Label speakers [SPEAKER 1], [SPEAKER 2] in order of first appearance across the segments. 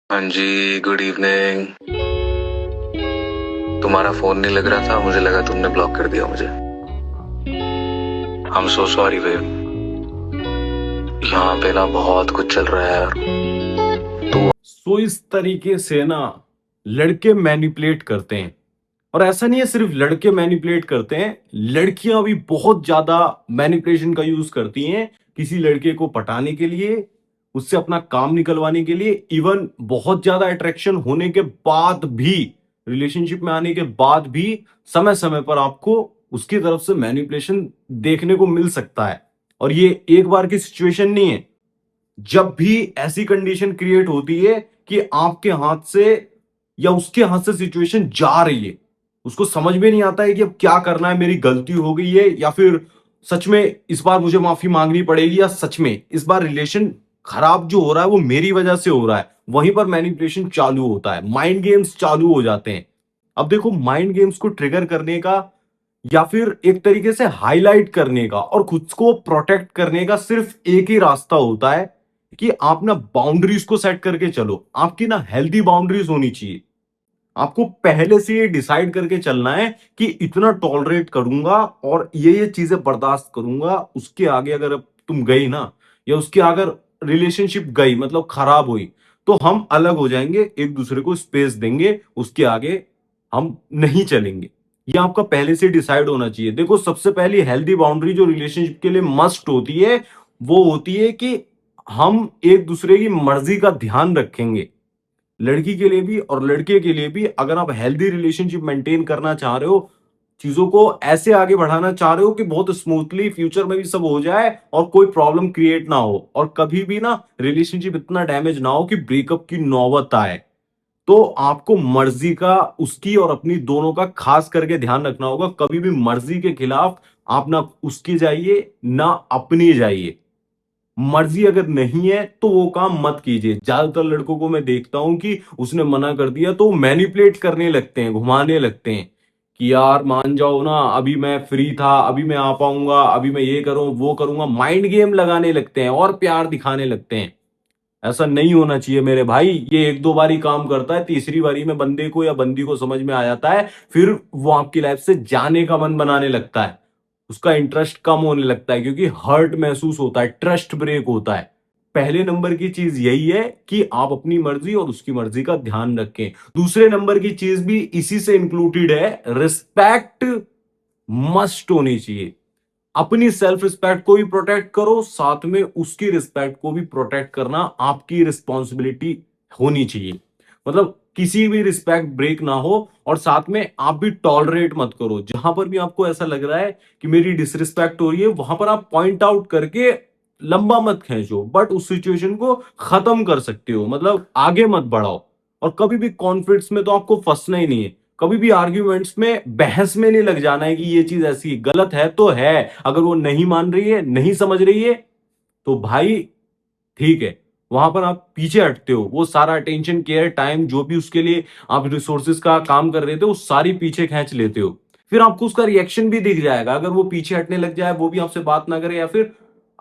[SPEAKER 1] हाँ जी, good evening. तुम्हारा phone नहीं लग रहा था, मुझे लगा तुमने ब्लॉक कर दिया मुझे। I am so sorry babe. यहाँ पे ना बहुत कुछ चल रहा है यार।
[SPEAKER 2] सो इस तरीके से ना लड़के मैनिपुलेट करते हैं। और ऐसा नहीं है सिर्फ लड़के मैनिपुलेट करते हैं, लड़कियां भी बहुत ज्यादा मैनिपुलेशन का यूज करती हैं किसी लड़के को पटाने के लिए, उससे अपना काम निकलवाने के लिए। इवन बहुत ज्यादा अट्रैक्शन होने के बाद भी, रिलेशनशिप में आने के बाद भी समय समय पर आपको उसकी तरफ से मैनिपुलेशन देखने को मिल सकता है। और ये एक बार की सिचुएशन नहीं है। जब भी ऐसी कंडीशन क्रिएट होती है कि आपके हाथ से या उसके हाथ से सिचुएशन जा रही है, उसको समझ में नहीं आता है कि अब क्या करना है, मेरी गलती हो गई है या फिर सच में इस बार मुझे माफी मांगनी पड़ेगी, या सच में इस बार रिलेशन खराब जो हो रहा है वो मेरी वजह से हो रहा है, वहीं पर मैनिपुलेशन चालू होता है, माइंड गेम्स चालू हो जाते हैं। अब देखो, माइंड गेम्स को ट्रिगर करने का या फिर एक तरीके से हाईलाइट करने का और खुद को प्रोटेक्ट करने का सिर्फ एक ही रास्ता होता है कि आप ना बाउंड्रीज को सेट करके चलो। आपकी ना हेल्दी बाउंड्रीज होनी चाहिए। आपको पहले से ये डिसाइड करके चलना है कि इतना टॉलरेट करूंगा और ये चीजें बर्दाश्त करूंगा। उसके आगे अगर अब तुम गई ना, या उसके अगर रिलेशनशिप गई मतलब खराब हुई, तो हम अलग हो जाएंगे, एक दूसरे को स्पेस देंगे, उसके आगे हम नहीं चलेंगे। ये आपका पहले से डिसाइड होना चाहिए। देखो, सबसे पहली हेल्दी बाउंड्री जो रिलेशनशिप के लिए मस्ट होती है, वो होती है कि हम एक दूसरे की मर्जी का ध्यान रखेंगे। लड़की के लिए भी और लड़के के लिए भी, अगर आप हेल्दी रिलेशनशिप मेंटेन करना चाह रहे हो, चीजों को ऐसे आगे बढ़ाना चाह रहे हो कि बहुत स्मूथली फ्यूचर में भी सब हो जाए और कोई प्रॉब्लम क्रिएट ना हो, और कभी भी ना रिलेशनशिप इतना डैमेज ना हो कि ब्रेकअप की नौबत आए, तो आपको मर्जी का, उसकी और अपनी दोनों का खास करके ध्यान रखना होगा। कभी भी मर्जी के खिलाफ आप ना उसकी जाइए ना अपनी जाइए। मर्जी अगर नहीं है तो वो काम मत कीजिए। ज्यादातर लड़कों को मैं देखता हूं कि उसने मना कर दिया तो मैनिपुलेट करने लगते हैं, घुमाने लगते हैं कि यार मान जाओ ना, अभी मैं फ्री था, अभी मैं आ पाऊंगा, अभी मैं ये करूं वो करूंगा। माइंड गेम लगाने लगते हैं और प्यार दिखाने लगते हैं। ऐसा नहीं होना चाहिए मेरे भाई। ये एक दो बारी काम करता है, तीसरी बारी में बंदे को या बंदी को समझ में आ जाता है, फिर वो आपकी लाइफ से जाने का मन बनाने लगता है। उसका इंटरेस्ट कम होने लगता है क्योंकि हर्ट महसूस होता है, ट्रस्ट ब्रेक होता है। पहले नंबर की चीज यही है कि आप अपनी मर्जी और उसकी मर्जी का ध्यान रखें। दूसरे नंबर की चीज भी इसी से इंक्लूडेड है, रिस्पेक्ट मस्ट होनी चाहिए। अपनी सेल्फ रिस्पेक्ट को भी प्रोटेक्ट करो, साथ में उसकी रिस्पेक्ट को भी प्रोटेक्ट करना आपकी रिस्पॉन्सिबिलिटी होनी चाहिए। मतलब किसी भी रिस्पेक्ट ब्रेक ना हो, और साथ में आप भी टॉलरेट मत करो। जहां पर भी आपको ऐसा लग रहा है कि मेरी डिसरिस्पेक्ट हो रही है, वहां पर आप पॉइंट आउट करके लंबा मत खींचो, बट उस सिचुएशन को खत्म कर सकते हो, मतलब आगे मत बढ़ाओ। और कभी भी कॉन्फ्लिक्ट्स में तो आपको फंसना ही नहीं है। कभी भी आर्ग्यूमेंट्स में, बहस में नहीं लग जाना है कि ये चीज ऐसी गलत है तो है। अगर वो नहीं मान रही है, नहीं समझ रही है, तो भाई ठीक है, वहां पर आप पीछे हटते हो। वो सारा अटेंशन, केयर, टाइम जो भी उसके लिए आप रिसोर्सेज का काम कर रहे थे, वो सारी पीछे खींच लेते हो। फिर आपको उसका रिएक्शन भी दिख जाएगा। अगर वो पीछे हटने लग जाए, वो भी आपसे बात ना करे, या फिर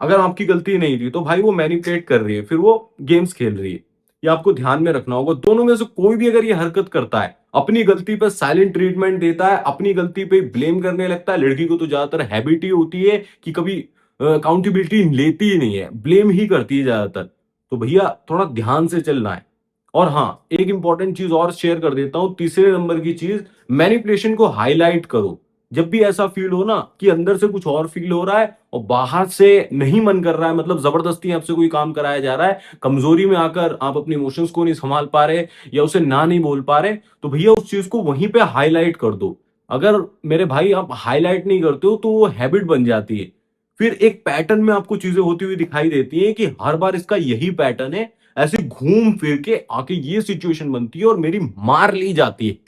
[SPEAKER 2] अगर आपकी गलती नहीं थी, तो भाई वो मैनिपुलेट कर रही है, फिर वो गेम्स खेल रही है। ये आपको ध्यान में रखना होगा। दोनों में से कोई भी अगर ये हरकत करता है, अपनी गलती पर साइलेंट ट्रीटमेंट देता है, अपनी गलती पे ब्लेम करने लगता है, लड़की को तो ज्यादातर हैबिट ही होती है कि कभी अकाउंटेबिलिटी लेती ही नहीं है, ब्लेम ही करती है ज्यादातर, तो भैया थोड़ा ध्यान से चलना है। और हाँ, एक इंपॉर्टेंट चीज और शेयर कर देता हूं, तीसरे नंबर की चीज, मैनिपुलेशन को हाईलाइट करो। जब भी ऐसा फील हो ना कि अंदर से कुछ और फील हो रहा है और बाहर से नहीं मन कर रहा है, मतलब जबरदस्ती आपसे कोई काम कराया जा रहा है, कमजोरी में आकर आप अपने इमोशंस को नहीं संभाल पा रहे या उसे ना नहीं बोल पा रहे, तो भैया उस चीज को वहीं पे हाईलाइट कर दो। अगर मेरे भाई आप हाईलाइट नहीं करते हो तो वो हैबिट बन जाती है। फिर एक पैटर्न में आपको चीजें होती हुई दिखाई देती है कि हर बार इसका यही पैटर्न है, ऐसे घूम फिर के आके ये सिचुएशन बनती है और मेरी मार ली जाती है।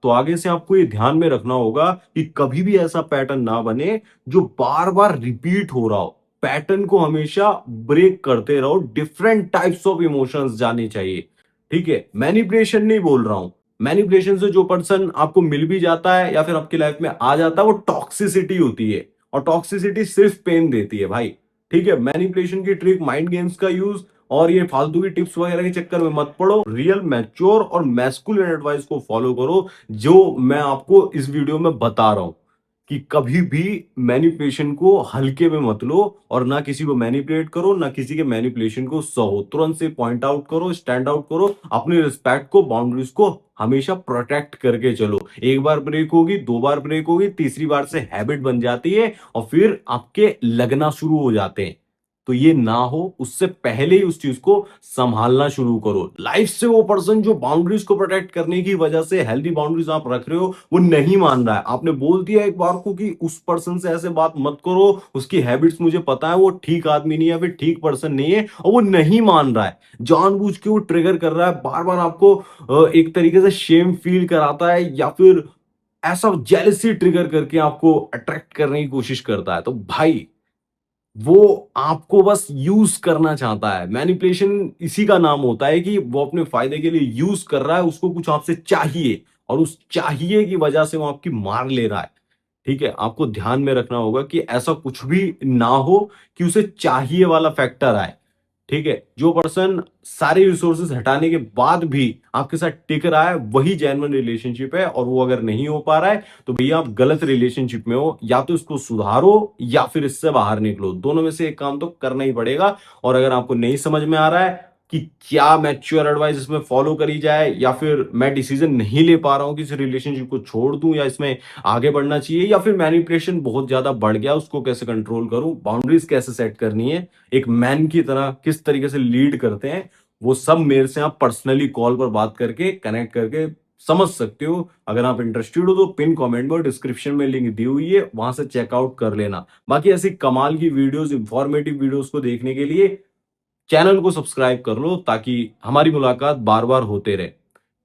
[SPEAKER 2] तो आगे से आपको ये ध्यान में रखना होगा कि कभी भी ऐसा पैटर्न ना बने जो बार बार रिपीट हो रहा हो। पैटर्न को हमेशा ब्रेक करते रहो। डिफरेंट टाइप्स ऑफ इमोशंस जाने चाहिए, ठीक है? मैनिपुलेशन नहीं बोल रहा हूं। मैनिपुलेशन से जो पर्सन आपको मिल भी जाता है या फिर आपकी लाइफ में आ जाता है, वो टॉक्सिसिटी होती है, और टॉक्सिसिटी सिर्फ पेन देती है भाई, ठीक है? मैनिपुलेशन की ट्रिक, माइंड गेम्स का यूज और ये फालतू की टिप्स वगैरह के चक्कर में मत पड़ो। रियल मैच्योर और मैस्कुलिन एडवाइस को फॉलो करो, जो मैं आपको इस वीडियो में बता रहा हूं कि कभी भी मैनिपुलेशन को हल्के में मत लो और ना किसी को मैनिपुलेट करो, ना किसी के मैनिपुलेशन को सहो। तुरंत से पॉइंट आउट करो, स्टैंड आउट करो, अपनी रिस्पेक्ट को, बाउंड्रीज को हमेशा प्रोटेक्ट करके चलो। एक बार ब्रेक होगी, दो बार ब्रेक होगी, तीसरी बार से हैबिट बन जाती है और फिर आपके लगना शुरू हो जाते हैं। तो ये ना हो, उससे पहले ही उस चीज को संभालना शुरू करो। लाइफ से वो पर्सन जो बाउंड्रीज को प्रोटेक्ट करने की वजह से हेल्दी बाउंड्रीज आप रख रहे हो, वो नहीं मान रहा है। आपने बोल दिया एक बार को कि उस पर्सन से ऐसे बात मत करो, उसकी हैबिट्स मुझे पता है, वो ठीक आदमी नहीं है, फिर ठीक पर्सन नहीं है, और वो नहीं मान रहा है। जानबूझ के वो ट्रिगर कर रहा है, बार बार आपको एक तरीके से शेम फील कराता है, या फिर ऐसा जेलसी ट्रिगर करके आपको अट्रैक्ट करने की कोशिश करता है। तो भाई, वो आपको बस यूज करना चाहता है। मैनिपुलेशन इसी का नाम होता है कि वो अपने फायदे के लिए यूज कर रहा है, उसको कुछ आपसे चाहिए, और उस चाहिए की वजह से वो आपकी मार ले रहा है। ठीक है, आपको ध्यान में रखना होगा कि ऐसा कुछ भी ना हो कि उसे चाहिए वाला फैक्टर आए। ठीक है, जो पर्सन सारे रिसोर्सेज हटाने के बाद भी आपके साथ टिक रहा है, वही जेन्युइन रिलेशनशिप है। और वो अगर नहीं हो पा रहा है तो भैया आप गलत रिलेशनशिप में हो। या तो इसको सुधारो या फिर इससे बाहर निकलो, दोनों में से एक काम तो करना ही पड़ेगा। और अगर आपको नहीं समझ में आ रहा है कि क्या मैच्योर एडवाइस इसमें फॉलो करी जाए, या फिर मैं डिसीजन नहीं ले पा रहा हूं कि इस रिलेशनशिप को छोड़ दूं या इसमें आगे बढ़ना चाहिए, या फिर मैनिपुलेशन बहुत ज्यादा बढ़ गया, उसको कैसे कंट्रोल करूं, बाउंड्रीज कैसे सेट करनी है, एक मैन की तरह किस तरीके से लीड करते हैं, वो सब मेरे से आप पर्सनली कॉल पर बात करके, कनेक्ट करके समझ सकते हो। अगर आप इंटरेस्टेड हो तो पिन कमेंट में, डिस्क्रिप्शन में लिंक दी हुई है, वहां से चेकआउट कर लेना। बाकी ऐसी कमाल की वीडियोस, इंफॉर्मेटिव वीडियोस को देखने के लिए चैनल को सब्सक्राइब कर लो, ताकि हमारी मुलाकात बार बार होते रहे।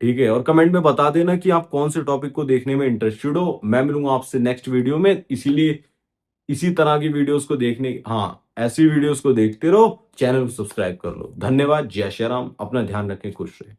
[SPEAKER 2] ठीक है, और कमेंट में बता देना कि आप कौन से टॉपिक को देखने में इंटरेस्टेड हो। मैं मिलूंगा आपसे नेक्स्ट वीडियो में। इसीलिए इसी तरह की वीडियोस को देखने, हाँ, ऐसी वीडियोस को देखते रहो, चैनल को सब्सक्राइब कर लो। धन्यवाद, जय श्री राम, अपना ध्यान रखें, खुश रहे।